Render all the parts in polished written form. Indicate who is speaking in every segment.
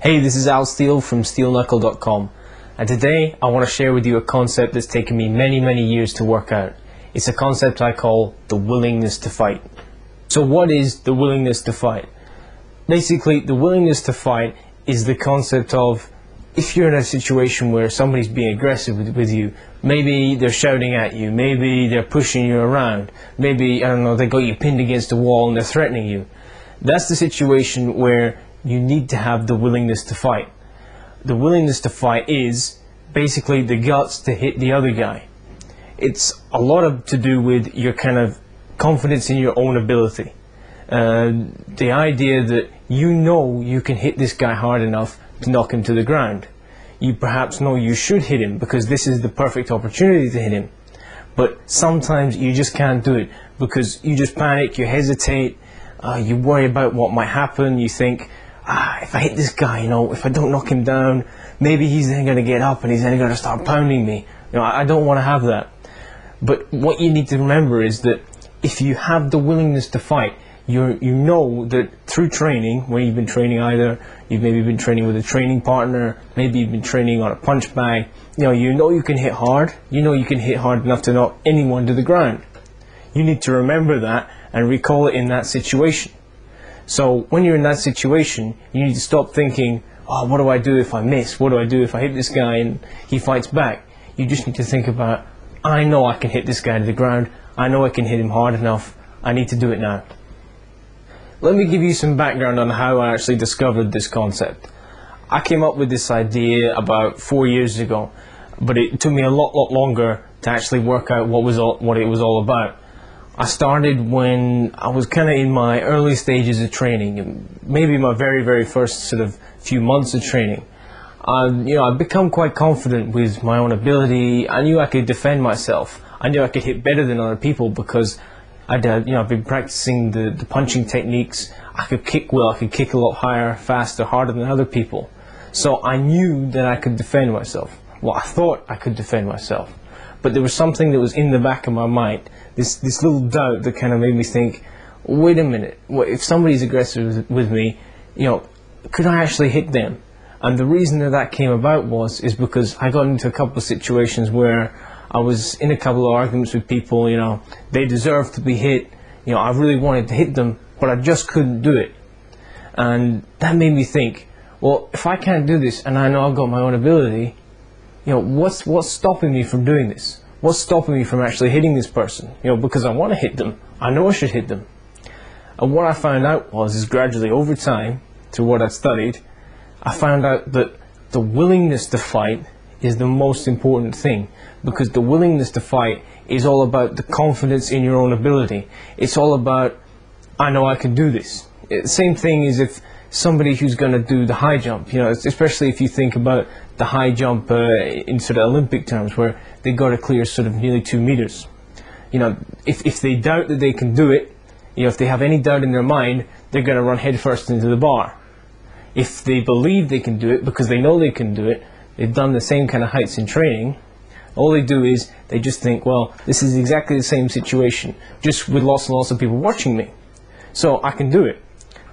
Speaker 1: Hey, this is Al Steele from SteelKnuckle.com, and today I want to share with you a concept that's taken me many years to work out. It's a concept I call the willingness to fight. So what is the willingness to fight? Basically, the willingness to fight is the concept of if you're in a situation where somebody's being aggressive with you, maybe they're shouting at you, maybe they're pushing you around, maybe, I don't know, they got you pinned against a wall and they're threatening you. That's the situation where you need to have the willingness to fight. The willingness to fight is basically the guts to hit the other guy. It's a lot to do with your kind of confidence in your own ability. The idea that you know you can hit this guy hard enough to knock him to the ground. You perhaps know you should hit him because this is the perfect opportunity to hit him. But sometimes you just can't do it because you just panic, you hesitate, you worry about what might happen, you think, if I hit this guy, if I don't knock him down, maybe he's then going to get up and he's then going to start pounding me. I don't want to have that. But what you need to remember is that if you have the willingness to fight, you know that through training, when you've been training either, you've maybe been training with a training partner, maybe you've been training on a punch bag, you know you can hit hard, you can hit hard enough to knock anyone to the ground. You need to remember that and recall it in that situation. So when you're in that situation, you need to stop thinking, what do I do if I miss? What do I do if I hit this guy and he fights back? You just need to think about, I know I can hit this guy to the ground. I know I can hit him hard enough. I need to do it now. Let me give you some background on how I actually discovered this concept. I came up with this idea about 4 years ago, but it took me a lot longer to actually work out what it was all about. I started when I was kind of in my early stages of training, maybe my very first sort of few months of training. I'd become quite confident with my own ability. I knew I could defend myself. I knew I could hit better than other people because I've been practicing the punching techniques. I could kick well, I could kick a lot higher, faster, harder than other people. So I knew that I could defend myself. Well, I thought I could defend myself. But there was something that was in the back of my mind, this little doubt that kind of made me think, wait a minute, if somebody's aggressive with me, could I actually hit them? And the reason that came about is because I got into a couple of situations where I was in a couple of arguments with people, they deserved to be hit, I really wanted to hit them, but I just couldn't do it. And that made me think, well, if I can't do this and I know I've got my own ability, what's stopping me from doing this? What's stopping me from actually hitting this person? Because I want to hit them. I know I should hit them. And what I found out is gradually over time, through what I'd studied, I found out that the willingness to fight is the most important thing. Because the willingness to fight is all about the confidence in your own ability. It's all about, I know I can do this. Same thing as if somebody who's going to do the high jump, especially if you think about the high jump in sort of Olympic terms, where they got to clear sort of nearly 2 meters. If they doubt that they can do it, if they have any doubt in their mind, they're going to run headfirst into the bar. If they believe they can do it because they know they can do it, they've done the same kind of heights in training, all they do is they just think, well, this is exactly the same situation, just with lots and lots of people watching me, so I can do it.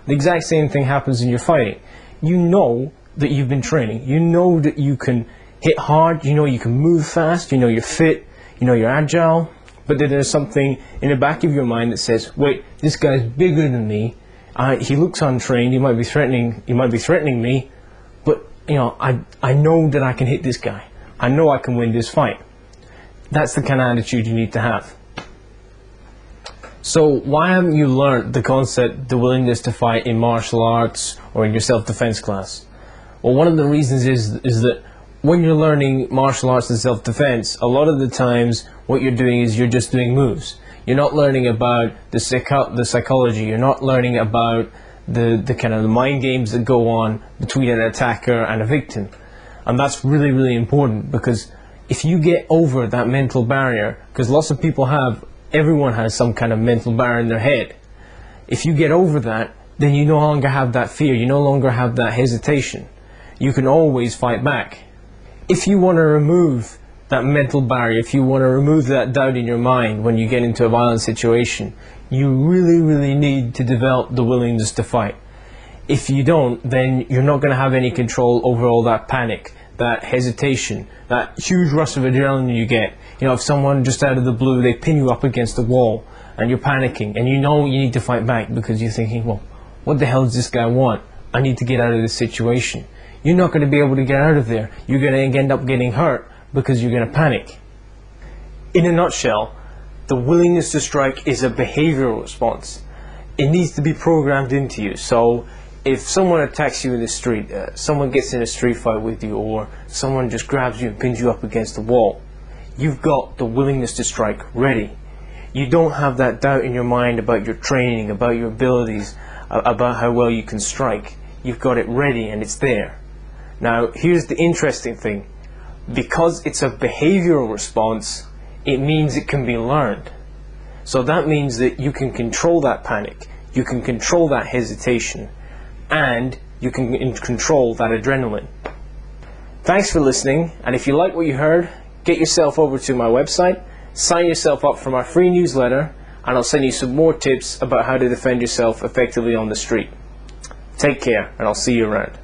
Speaker 1: The exact same thing happens in your fighting. You know that you've been training. You know that you can hit hard. You know you can move fast. You know you're fit. You know you're agile. But then there's something in the back of your mind that says, wait, this guy's bigger than me. He looks untrained. He might be threatening me. But I know that I can hit this guy. I know I can win this fight. That's the kind of attitude you need to have. So why haven't you learned the concept, the willingness to fight, in martial arts or in your self-defense class? Well, one of the reasons is that when you're learning martial arts and self-defense, a lot of the times what you're doing is you're just doing moves. You're not learning about the psychology. You're not learning about the kind of the mind games that go on between an attacker and a victim. And that's really important, because if you get over that mental barrier, because lots of people everyone has some kind of mental barrier in their head. If you get over that, then you no longer have that fear, you no longer have that hesitation. You can always fight back. If you want to remove that mental barrier, if you want to remove that doubt in your mind when you get into a violent situation, you really need to develop the willingness to fight. If you don't, then you're not going to have any control over all that panic, that hesitation, that huge rush of adrenaline you get. You know, if someone just out of the blue, they pin you up against the wall and you're panicking and you know you need to fight back because you're thinking, well, what the hell does this guy want? I need to get out of this situation. You're not going to be able to get out of there. You're going to end up getting hurt because you're going to panic. In a nutshell, the willingness to strike is a behavioral response. It needs to be programmed into you. So if someone attacks you in the street, someone gets in a street fight with you, or someone just grabs you and pins you up against the wall, you've got the willingness to strike ready. You don't have that doubt in your mind about your training, about your abilities, about how well you can strike. You've got it ready and it's there. Now, here's the interesting thing. Because it's a behavioral response, it means it can be learned. So that means that you can control that panic, you can control that hesitation, and you can control that adrenaline. Thanks for listening, and if you like what you heard, get yourself over to my website, sign yourself up for my free newsletter, and I'll send you some more tips about how to defend yourself effectively on the street. Take care, and I'll see you around.